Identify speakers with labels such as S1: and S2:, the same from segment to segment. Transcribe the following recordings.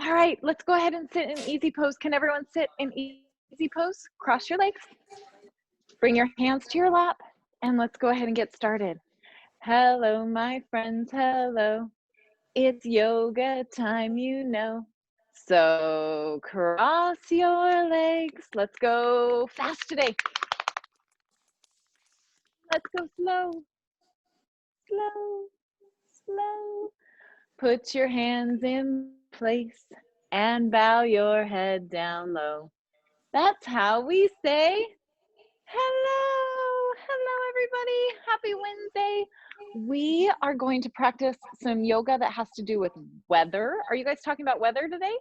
S1: All right, let's go ahead and sit in easy pose. Can everyone sit in easy pose? Cross your legs. Bring your hands to your lap, and let's go ahead and get started. Hello, my friends, hello. It's yoga time, you know. So cross your legs. Let's go fast today. Let's go slow, slow, slow. Put your hands in place and bow your head down low. That's how we say hello. Hello, everybody. Happy Wednesday. We are going to practice some yoga that has to do with weather. Are you guys talking about weather today?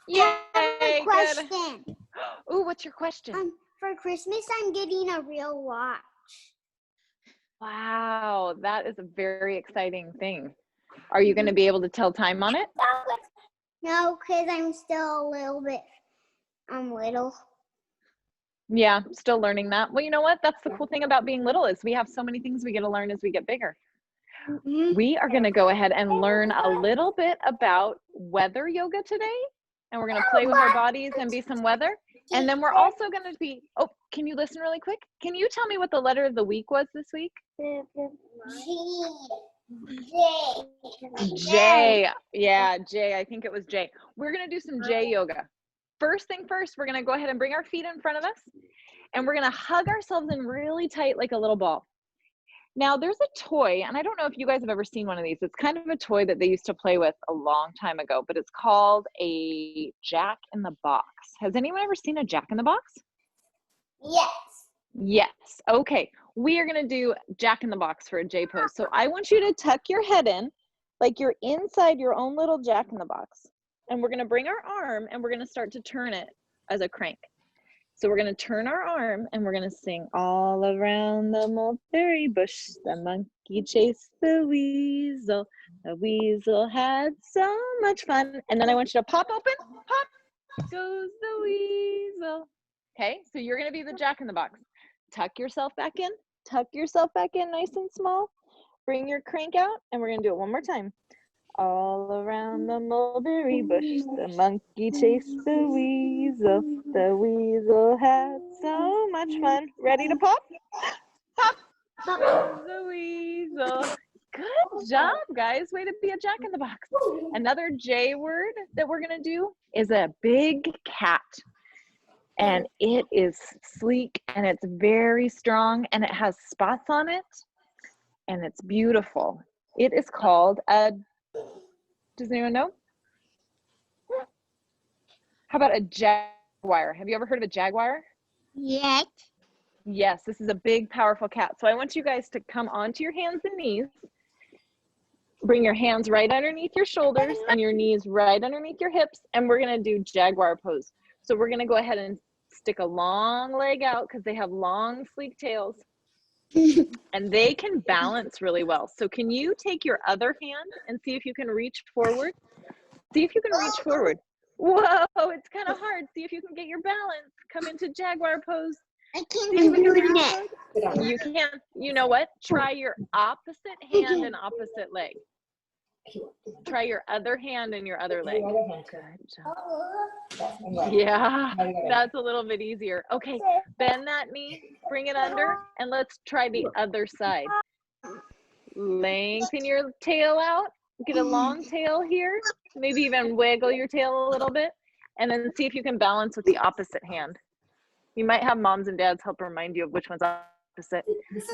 S2: Yeah.
S1: Yay,
S2: Question.
S1: good. Ooh, what's your question?
S2: For Christmas, I'm getting a real watch.
S1: Wow, that is a very exciting thing. Are you going to be able to tell time on it?
S2: No, because I'm still a little bit, little.
S1: Yeah, still learning that. Well, you know what? That's the cool thing about being little is we have so many things we get to learn as we get bigger. We are going to go ahead and learn a little bit about weather yoga today. And we're going to play with our bodies and be some weather. And then we're also going to be, oh, can you listen really quick? Can you tell me what the letter of the week was this week? J. Yeah, J. I think it was J. We're going to do some J yoga. First thing first, we're going to go ahead and bring our feet in front of us. And we're going to hug ourselves in really tight like a little ball. Now, there's a toy, and I don't know if you guys have ever seen one of these. It's kind of a toy that they used to play with a long time ago, but it's called a Jack in the Box. Has anyone ever seen a Jack in the Box?
S2: Yes.
S1: Yes. Okay. We are going to do Jack in the Box for a J pose. So I want you to tuck your head in like you're inside your own little Jack in the Box. And we're going to bring our arm and we're going to start to turn it as a crank. So we're going to turn our arm and we're going to sing all around the mulberry bush. The monkey chased the weasel. The weasel had so much fun. And then I want you to pop open. Pop goes the weasel. Okay, so you're going to be the Jack in the Box. Tuck yourself back in. Tuck yourself back in nice and small. Bring your crank out and we're going to do it one more time. All around the mulberry bush, the monkey chased the weasel. The weasel had so much fun. Ready to pop? Pop goes the weasel. Good job, guys. Way to be a Jack in the Box. Another J word that we're going to do is a big cat. And it is sleek and it's very strong and it has spots on it and it's beautiful. It is called a, does anyone know? How about a jaguar? Have you ever heard of a jaguar?
S2: Yes.
S1: Yes, this is a big, powerful cat. So I want you guys to come onto your hands and knees. Bring your hands right underneath your shoulders and your knees right underneath your hips. And we're going to do jaguar pose. So we're going to go ahead and stick a long leg out because they have long, sleek tails. And they can balance really well. So can you take your other hand and see if you can reach forward? See if you can reach forward. Whoa, it's kind of hard. See if you can get your balance. Come into jaguar pose.
S2: I can't do it.
S1: You can. You know what? Try your opposite hand and opposite leg. Try your other hand and your other leg. Yeah, that's a little bit easier. Okay, bend that knee, bring it under, and let's try the other side. Lengthen your tail out. Get a long tail here. Maybe even wiggle your tail a little bit. And then see if you can balance with the opposite hand. You might have moms and dads help remind you of which one's opposite.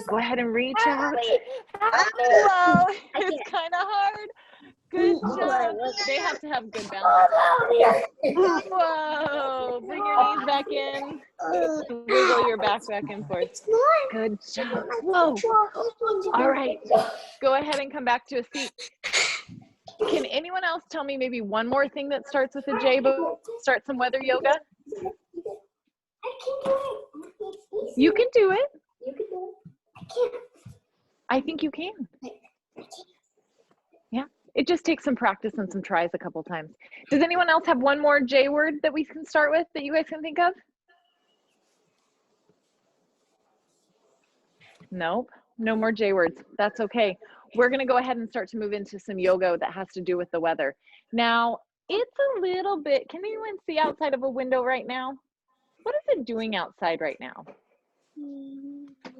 S1: Go ahead and reach out. Whoa, it's kind of hard. Good job. They have to have good balance. Whoa, bring your knees back in. Wiggle your back and forth. Good job. Whoa. All right. Go ahead and come back to a seat. Can anyone else tell me maybe one more thing that starts with a J, but start some weather yoga? You can do it. I think you can. Yeah, it just takes some practice and some tries a couple times. Does anyone else have one more J word that we can start with that you guys can think of? Nope, no more J words. That's okay. we're going to go ahead and start to move into some yoga that has to do with the weather. Now, it's a little bit, can anyone see outside of a window right now? What is it doing outside right now?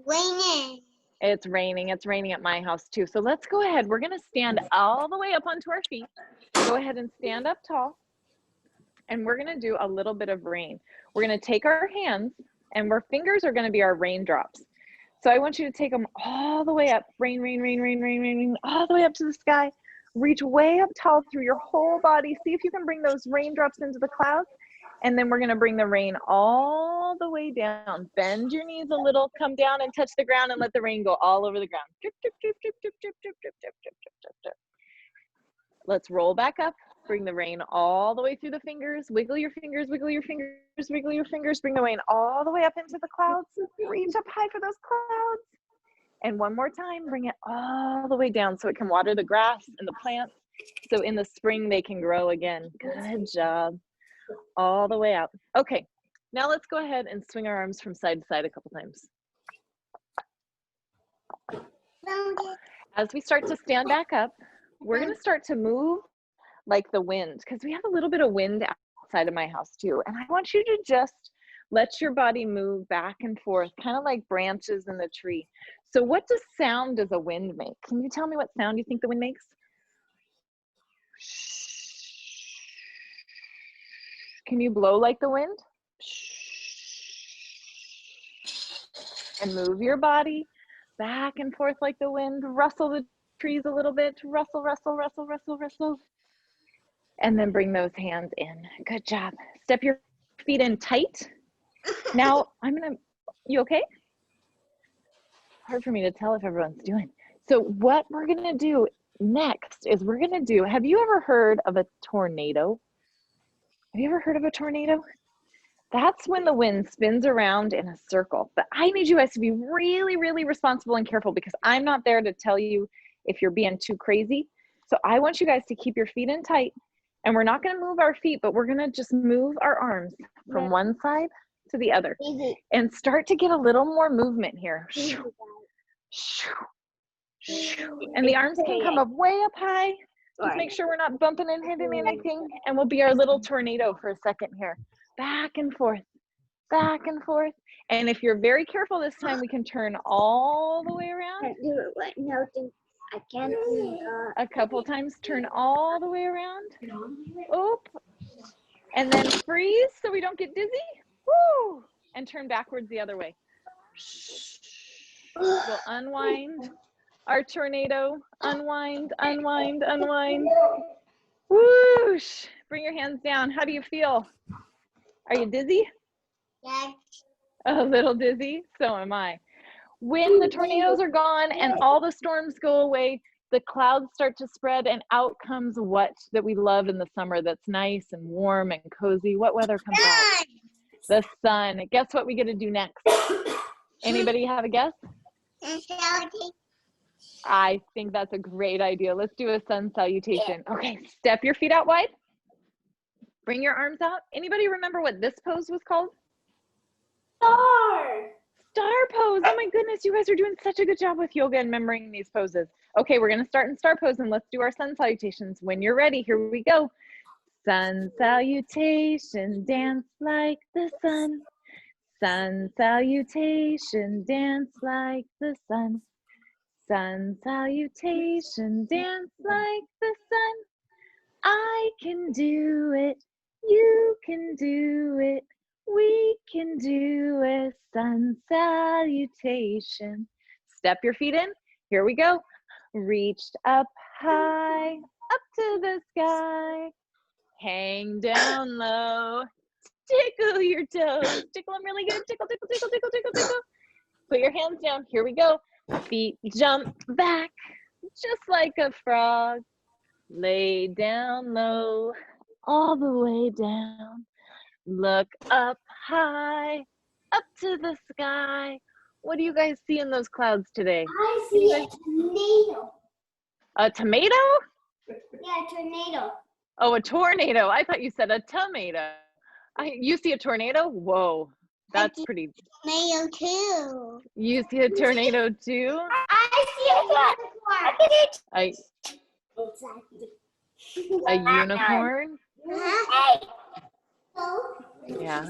S2: Raining.
S1: It's raining. It's raining at my house too. So let's go ahead. We're going to stand all the way up onto our feet. Go ahead and stand up tall. And we're going to do a little bit of rain. We're going to take our hands, and our fingers are going to be our raindrops. So I want you to take them all the way up. Rain, rain, rain, rain, rain, rain, rain, all the way up to the sky. Reach way up tall through your whole body. See if you can bring those raindrops into the clouds. And then we're going to bring the rain all the way down. Bend your knees a little, come down and touch the ground, and let the rain go all over the ground. Drip, drip, drip, drip, drip, drip, drip, drip, drip, drip, drip, drip. Let's roll back up. Bring the rain all the way through the fingers. Wiggle your fingers, wiggle your fingers, wiggle your fingers. Bring the rain all the way up into the clouds. Reach up high for those clouds. And one more time, bring it all the way down so it can water the grass and the plants. So in the spring, they can grow again. Good job. All the way out. Okay, now let's go ahead and swing our arms from side to side a couple times. As we start to stand back up, we're going to start to move like the wind, because we have a little bit of wind outside of my house too. And I want you to just let your body move back and forth, kind of like branches in the tree. So what sound does a wind make? Can you tell me what sound you think the wind makes? Can you blow like the wind? And move your body back and forth like the wind. Rustle the trees a little bit. Rustle, rustle, rustle, rustle, rustle. And then bring those hands in. Good job. Step your feet in tight. Now, you okay? Hard for me to tell if everyone's doing. So what we're gonna do next is have you ever heard of a tornado? Have you ever heard of a tornado? That's when the wind spins around in a circle. But I need you guys to be really, really responsible and careful, because I'm not there to tell you if you're being too crazy. So I want you guys to keep your feet in tight, and we're not gonna move our feet, but we're gonna just move our arms from one side to the other and start to get a little more movement here. And the arms can come up way up high. Just make sure we're not bumping and hitting anything, and we'll be our little tornado for a second here. Back and forth, back and forth. And if you're very careful this time, we can turn all the way around.
S2: I can't do
S1: a couple times, turn all the way around. Oop. And then freeze so we don't get dizzy. Woo! And turn backwards the other way. We'll unwind our tornado. Unwind, unwind, unwind. Whoosh. Bring your hands down. How do you feel? Are you dizzy?
S2: Yes.
S1: A little dizzy? So am I. When the tornadoes are gone and all the storms go away, the clouds start to spread, and out comes what that we love in the summer that's nice and warm and cozy. What weather comes out? The sun. Guess what we get to do next? Anybody have a guess? I think that's a great idea. Let's do a sun salutation. Okay, step your feet out wide. Bring your arms out. Anybody remember what this pose was called? Star pose. Oh my goodness, you guys are doing such a good job with yoga and remembering these poses. Okay, we're going to start in star pose, and let's do our sun salutations. When you're ready, here we go. Sun salutation, dance like the sun. Sun salutation, dance like the sun. Sun salutation, dance like the sun. I can do it. You can do it. We can do a sun salutation. Step your feet in. Here we go. Reached up high, up to the sky. Hang down low. Tickle your toes. Tickle them really good. Tickle, tickle, tickle, tickle, tickle, tickle. Put your hands down. Here we go. Feet jump back, just like a frog. Lay down low, all the way down. Look up high, up to the sky. What do you guys see in those clouds today?
S2: I see a tornado.
S1: A tomato?
S2: Yeah, a tornado.
S1: Oh, a tornado. I thought you said a tomato. You see a tornado? Whoa, that's pretty.
S2: Tornado too.
S1: You see a tornado too?
S2: I see a
S1: A unicorn? Yeah.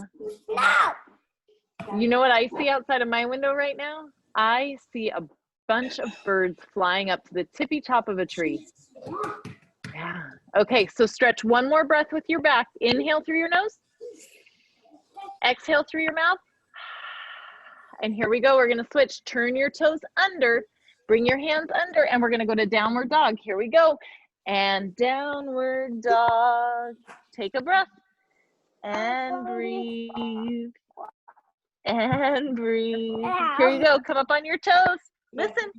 S2: No.
S1: You know what I see outside of my window right now? I see a bunch of birds flying up to the tippy top of a tree. Yeah. Okay, so stretch one more breath with your back. Inhale through your nose. Exhale through your mouth. And here we go. We're going to switch. Turn your toes under. Bring your hands under, and we're going to go to downward dog. Here we go. And downward dog. Take a breath. And breathe. And breathe. Here you go. Come up on your toes. Listen.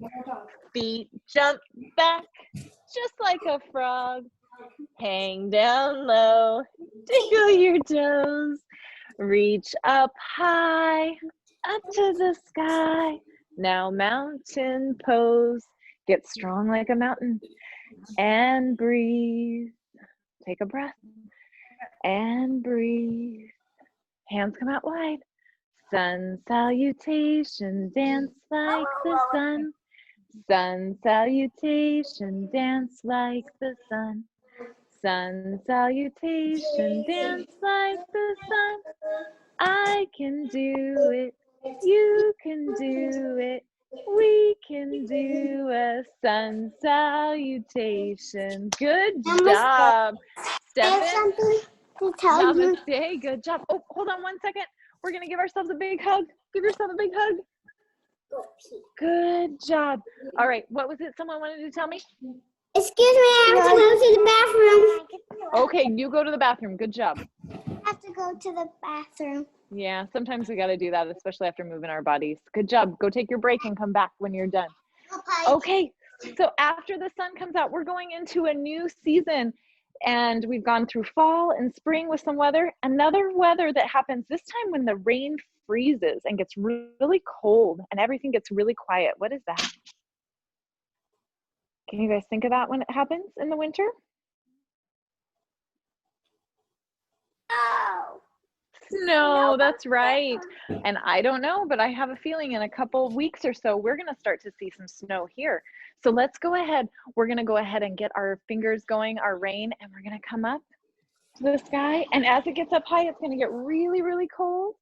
S1: Feet jump back just like a frog. Hang down low. Tickle your toes. Reach up high, up to the sky. Now mountain pose. Get strong like a mountain. And breathe. Take a breath. And breathe. Hands come out wide. Sun salutation, dance like the sun. Sun salutation, dance like the sun. Sun salutation, dance like the sun. I can do it, you can do it, we can do a sun salutation. Good job. Step in.
S2: To tell you.
S1: Namaste. Good job. Oh, hold on 1 second. We're going to give ourselves a big hug. Give yourself a big hug. Good job. All right. What was it someone wanted to tell me?
S2: Excuse me, I have to go to the bathroom.
S1: Okay, you go to the bathroom. Good job.
S2: I have to go to the bathroom.
S1: Yeah, sometimes we got to do that, especially after moving our bodies. Good job. Go take your break and come back when you're done. Okay, so after the sun comes out, we're going into a new season. And we've gone through fall and spring with some weather. Another weather that happens this time when the rain freezes and gets really cold and everything gets really quiet. What is that? Can you guys think of that when it happens in the winter?
S2: Oh.
S1: Snow, that's right. And I don't know, but I have a feeling in a couple weeks or so, we're going to start to see some snow here. So let's go ahead. We're going to go ahead and get our fingers going, our rain, and we're going to come up to the sky. And as it gets up high, it's going to get really, really cold.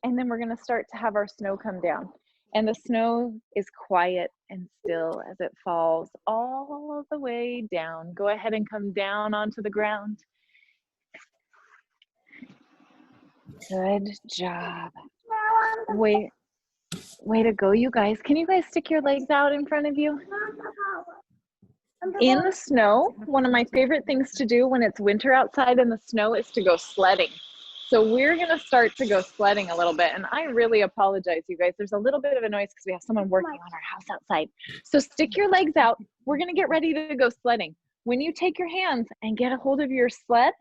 S1: And then we're going to start to have our snow come down. And the snow is quiet and still as it falls all the way down. Go ahead and come down onto the ground. Good job. Way to go, you guys. Can you guys stick your legs out in front of you? In the snow, one of my favorite things to do when it's winter outside in the snow is to go sledding. So we're going to start to go sledding a little bit. And I really apologize, you guys. There's a little bit of a noise because we have someone working on our house outside. So stick your legs out. We're going to get ready to go sledding. When you take your hands and get a hold of your sled,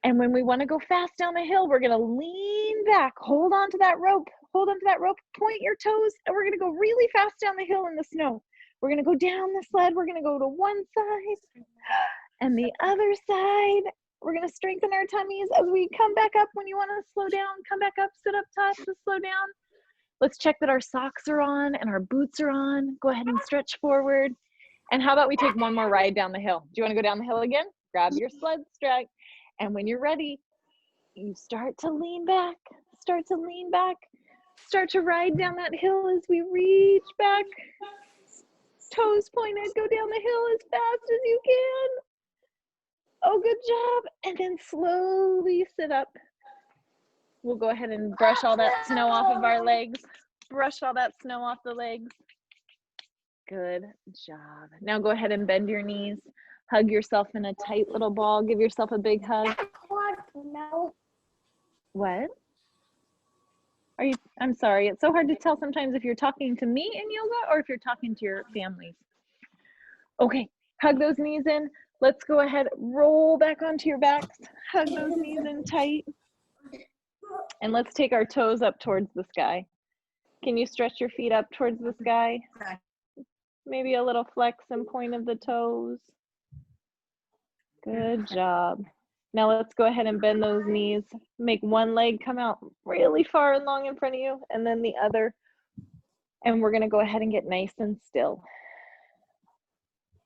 S1: and when we want to go fast down the hill, we're going to lean back, hold on to that rope, point your toes, and we're going to go really fast down the hill in the snow. We're going to go down the sled. We're going to go to one side and the other side. We're going to strengthen our tummies as we come back up. When you want to slow down, come back up, sit up top to slow down. Let's check that our socks are on and our boots are on. Go ahead and stretch forward. And how about we take one more ride down the hill? Do you want to go down the hill again? Grab your sled strap. And when you're ready, you start to lean back, start to ride down that hill as we reach back. Toes pointed, go down the hill as fast as you can. Oh, good job. And then slowly sit up. We'll go ahead and brush all that snow off of our legs. Brush all that snow off the legs. Good job. Now go ahead and bend your knees. Hug yourself in a tight little ball. Give yourself a big hug.
S2: No.
S1: What? I'm sorry. It's so hard to tell sometimes if you're talking to me in yoga or if you're talking to your families. Okay, hug those knees in. Let's go ahead, roll back onto your backs. Hug those knees in tight. And let's take our toes up towards the sky. Can you stretch your feet up towards the sky? Maybe a little flex and point of the toes. Good job. Now let's go ahead and bend those knees. Make one leg come out really far and long in front of you, and then the other. And we're going to go ahead and get nice and still.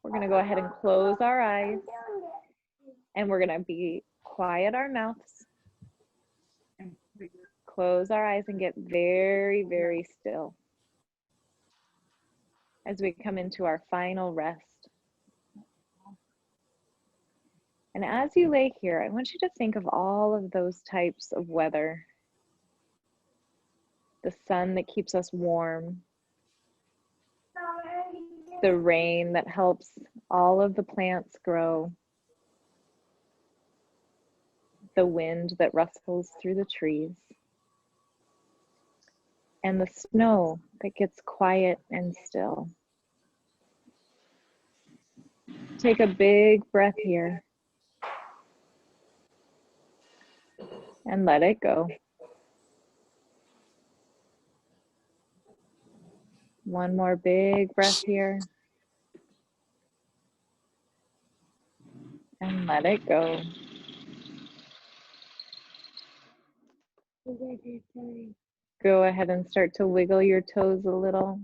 S1: We're going to go ahead and close our eyes, and we're going to be quiet our mouths. Close our eyes and get very, very still as we come into our final rest. And as you lay here, I want you to think of all of those types of weather. The sun that keeps us warm, the rain that helps all of the plants grow, the wind that rustles through the trees, and the snow that gets quiet and still. Take a big breath here and let it go. One more big breath here and let it go. Go ahead and start to wiggle your toes a little.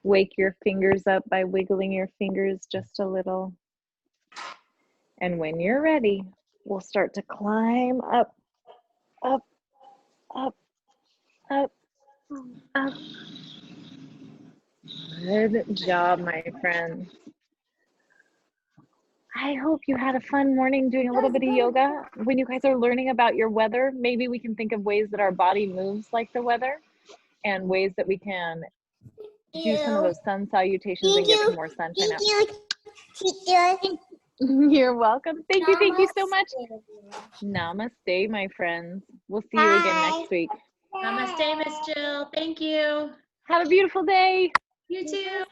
S1: Wake your fingers up by wiggling your fingers just a little. And when you're ready, we'll start to climb up, up, up, up, up. Good job, my friends. I hope you had a fun morning doing a little bit of yoga. When you guys are learning about your weather, maybe we can think of ways that our body moves like the weather and ways that we can do some of those sun salutations and get some more sunshine out. You're welcome. Thank you so much. Namaste, my friends. We'll see you again next week.
S3: Namaste, Miss Jill. Thank you.
S1: Have a beautiful day.
S3: You too.